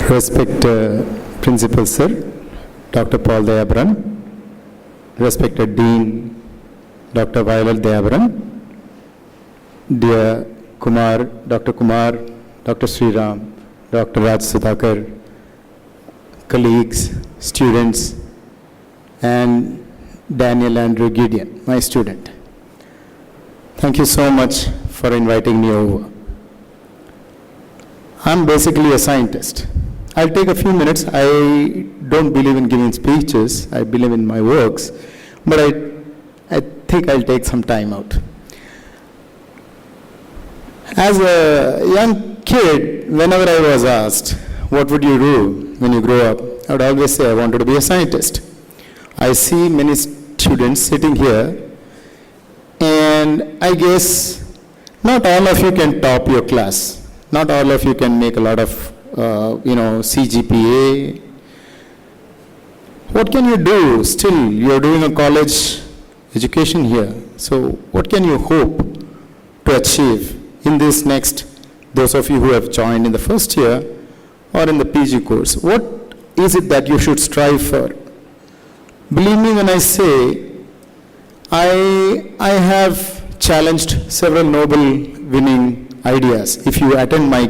Respected Principal Sir, Dr. Paul Dayabaran, respected Dean, Dr. Violet Dayabaran, dear Kumar, Dr. Sriram, Dr. Raj Sudhakar, colleagues, students, and Daniel Andrew Gideon, my student. Thank you so much for inviting me over. I'm basically a scientist. I'll take a few minutes. I don't believe in giving speeches. I believe in my works, but I think I'll take some time out. As a young kid, whenever I was asked, what would you do when you grow up? I would always say I wanted to be a scientist. I see many students sitting here, and I guess not all of you can top your class. Not all of you can make a lot of CGPA. What can you do? Still, you're doing a college education here. So what can you hope to achieve in this next, those of you who have joined in the first year or in the PG course? What is it that you should strive for? Believe me when I say, I have challenged several Nobel winning ideas. If you attend my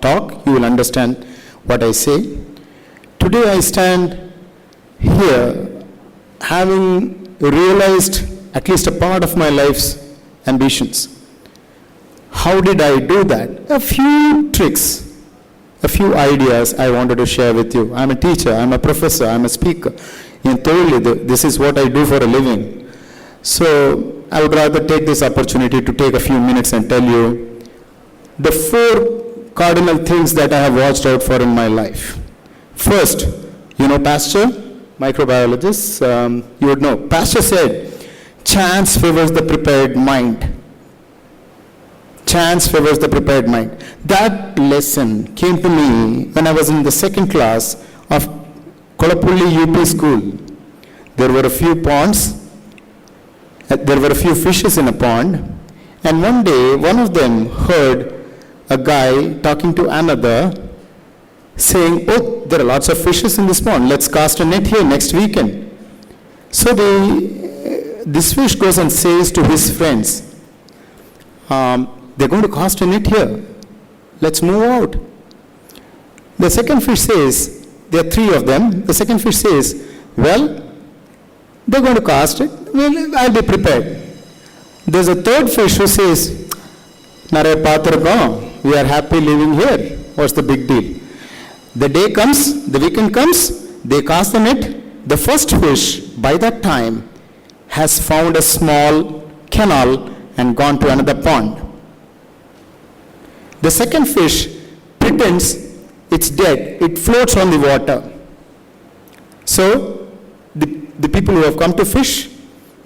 talk, you will understand what I say. Today I stand here having realized at least a part of my life's ambitions. How did I do that? A few tricks, a few ideas I wanted to share with you. I'm a teacher, I'm a professor, I'm a speaker. And thoroughly, this is what I do for a living. So I would rather take this opportunity to take a few minutes and tell you the 4 cardinal things that I have watched out for in my life. First, Pasteur, microbiologist, you would know. Pasteur said, chance favors the prepared mind. Chance favors the prepared mind. That lesson came to me when I was in the 2nd class of Kolapulli UP school. There were a few ponds. There were a few fishes in a pond. And one day, one of them heard a guy talking to another saying, oh, there are lots of fishes in this pond. Let's cast a net here next weekend. So this fish goes and says to his friends, they're going to cast a net here. Let's move out. The second fish says, there are 3 of them. The second fish says, well, they're going to cast it. Well, I'll be prepared. There's a third fish who says, we are happy living here. What's the big deal? The day comes, the weekend comes, they cast the net. The first fish, by that time, has found a small canal and gone to another pond. The second fish pretends it's dead. It floats on the water. So, the people who have come to fish,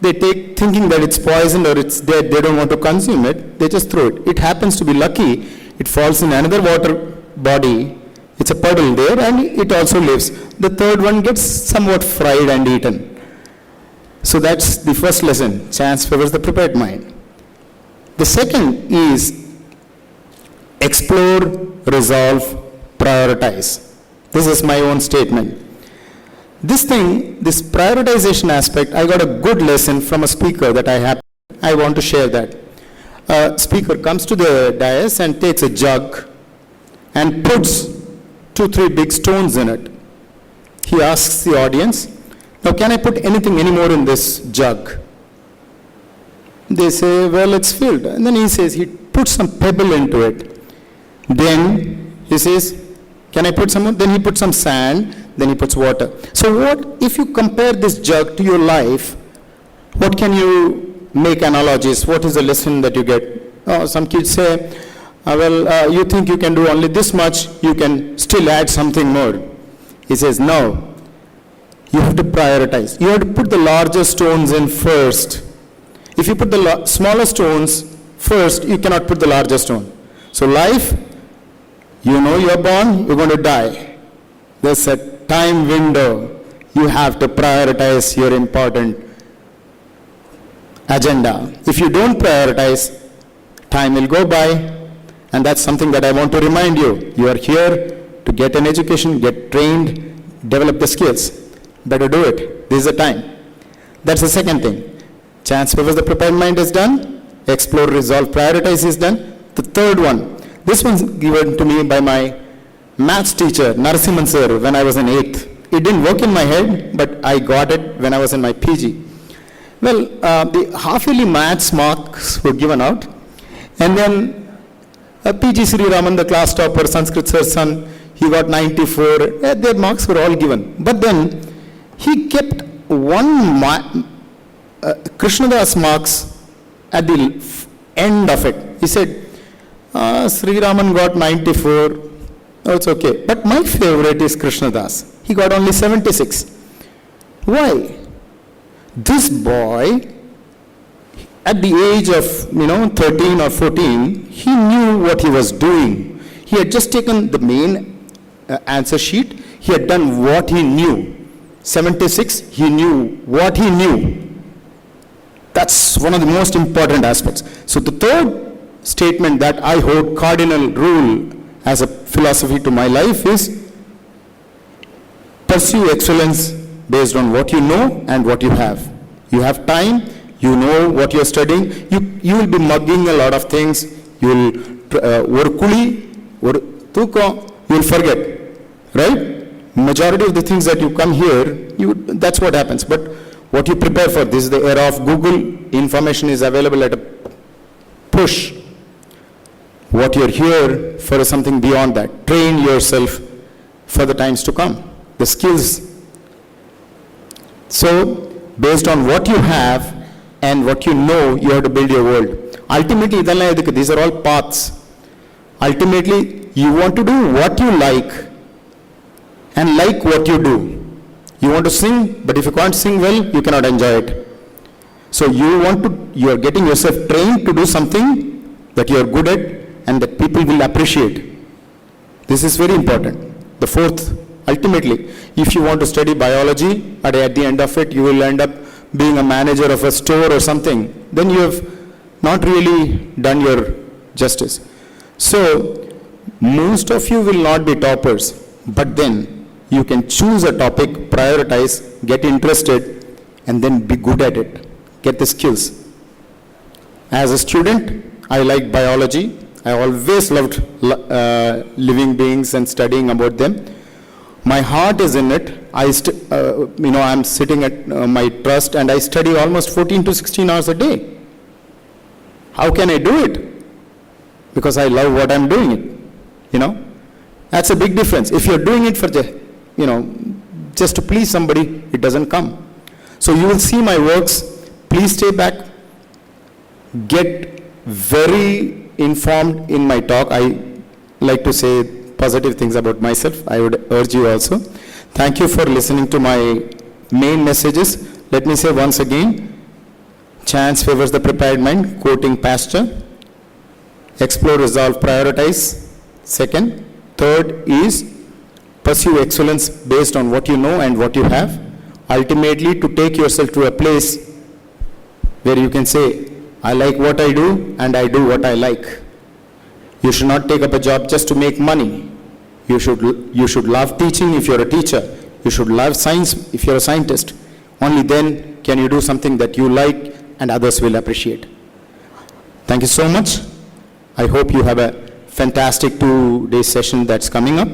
they take thinking that it's poisoned or it's dead, they don't want to consume it, they just throw it. It happens to be lucky, it falls in another water body, it's a puddle there and it also lives. The third one gets somewhat fried and eaten. So that's the first lesson, chance favors the prepared mind. The second is explore, resolve, prioritize. This is my own statement. This prioritization aspect, I got a good lesson from a speaker that I want to share that. A speaker comes to the dais and takes a jug and puts 2-3 big stones in it. He asks the audience, now can I put any more in this jug? They say, well, it's filled. And then he says, he puts some pebble into it. Then he says, can I put some more? Then he puts some sand. Then he puts water. So what, if you compare this jug to your life, what can you make analogies? What is the lesson that you get? Some kids say, you think you can do only this much, you can still add something more. He says, no, you have to prioritize. You have to put the larger stones in first. If you put the smaller stones first, you cannot put the larger stone. So life, you're born, you're going to die. There's a time window. You have to prioritize your important agenda. If you don't prioritize, time will go by, and that's something that I want to remind you. You are here to get an education, get trained, develop the skills. Better do it. This is the time. That's the second thing. Chance favors the prepared mind is done. Explore, resolve, prioritize is done. The third one, this one's given to me by my maths teacher, Narasimhan sir, when I was in 8th. It didn't work in my head, but I got it when I was in my PG. Well, the half-yearly maths marks were given out, and then PG Sri Raman, the class topper, Sanskrit sir's son, he got 94. Their marks were all given. But then he kept one Krishnadas marks at the end of it. He said, Sri Raman got 94. Oh, it's okay. But my favorite is Krishnadas. He got only 76. Why? This boy, at the age of 13 or 14, he knew what he was doing. He had just taken the main answer sheet. He had done what he knew. 76, he knew what he knew. That's one of the most important aspects. So the third statement that I hold cardinal rule as a philosophy to my life is pursue excellence based on what you know and what you have. You have time, you know what you're studying, you will be mugging a lot of things, you will forget, right? Majority of the things that you come here, that's what happens. But what you prepare for, this is the era of Google, information is available at a push. What you're here for is something beyond that. Train yourself for the times to come, the skills. So, based on what you have and what you know, you have to build your world. Ultimately, these are all paths. Ultimately, you want to do what you like and like what you do. You want to sing, but if you can't sing well, you cannot enjoy it. So you are getting yourself trained to do something that you are good at and that people will appreciate. This is very important. The fourth, ultimately, if you want to study biology, at the end of it, you will end up being a manager of a store or something. Then you have not really done your justice. So, most of you will not be toppers, but then you can choose a topic, prioritize, get interested, and then be good at it. Get the skills. As a student, I like biology. I always loved living beings and studying about them. My heart is in it. I'm sitting at my trust and I study almost 14 to 16 hours a day. How can I do it? Because I love what I'm doing it. That's a big difference. If you're doing it for just to please somebody, it doesn't come. So you will see my works. Please stay back. Get very informed in my talk. I like to say positive things about myself. I would urge you also. Thank you for listening to my main messages. Let me say once again, chance favors the prepared mind, quoting Pasteur. Explore, resolve, prioritize. Second. Third is pursue excellence based on what you know and what you have. Ultimately, to take yourself to a place where you can say, I like what I do and I do what I like. You should not take up a job just to make money. You should love teaching if you're a teacher. You should love science if you're a scientist. Only then can you do something that you like and others will appreciate. Thank you so much. I hope you have a fantastic 2-day session that's coming up.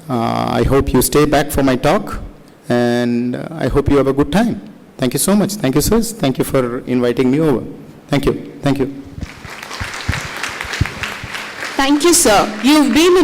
I hope you stay back for my talk and I hope you have a good time. Thank you so much. Thank you, sirs. Thank you for inviting me over. Thank you. Thank you. Thank you, sir. You've been